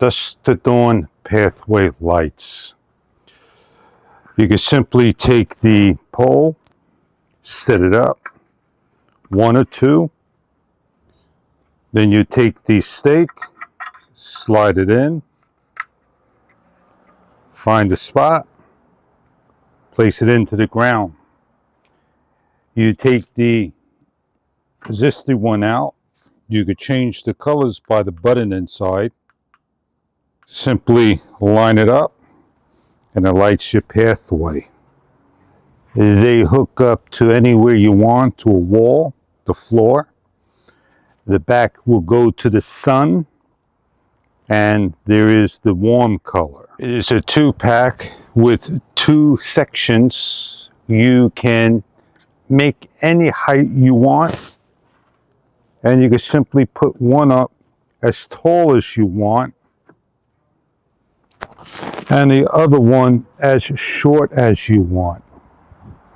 dusk to dawn pathway lights. You can simply take the pole, set it up, one or two. Then you take the stake, slide it in, find a spot, place it into the ground. You take the resistor one out. You could change the colors by the button inside. Simply line it up and it lights your pathway. They hook up to anywhere you want, to a wall, the floor. The back will go to the sun, and there is the warm color. It is a 2-pack with 2 sections. You can make any height you want, and you can simply put one up as tall as you want and the other one as short as you want.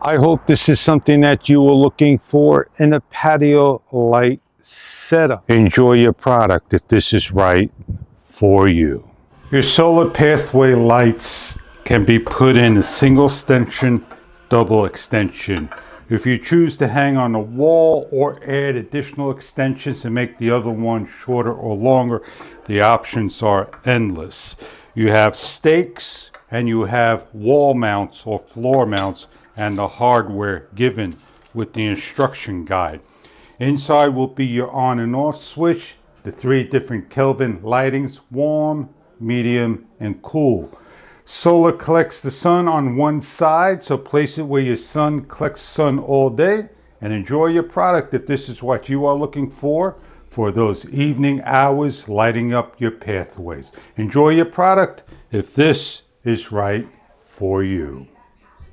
I hope this is something that you are looking for in a patio light setup. Enjoy your product if this is right for you. Your solar pathway lights can be put in a single extension, double extension. If you choose to hang on the wall or add additional extensions and make the other one shorter or longer, the options are endless. You have stakes and you have wall mounts or floor mounts and the hardware given with the instruction guide. Inside will be your on and off switch, the 3 different Kelvin lightings, warm, medium, and cool. Solar collects the sun on one side, so place it where your sun collects sun all day and enjoy your product if this is what you are looking for those evening hours lighting up your pathways. Enjoy your product if this is right for you.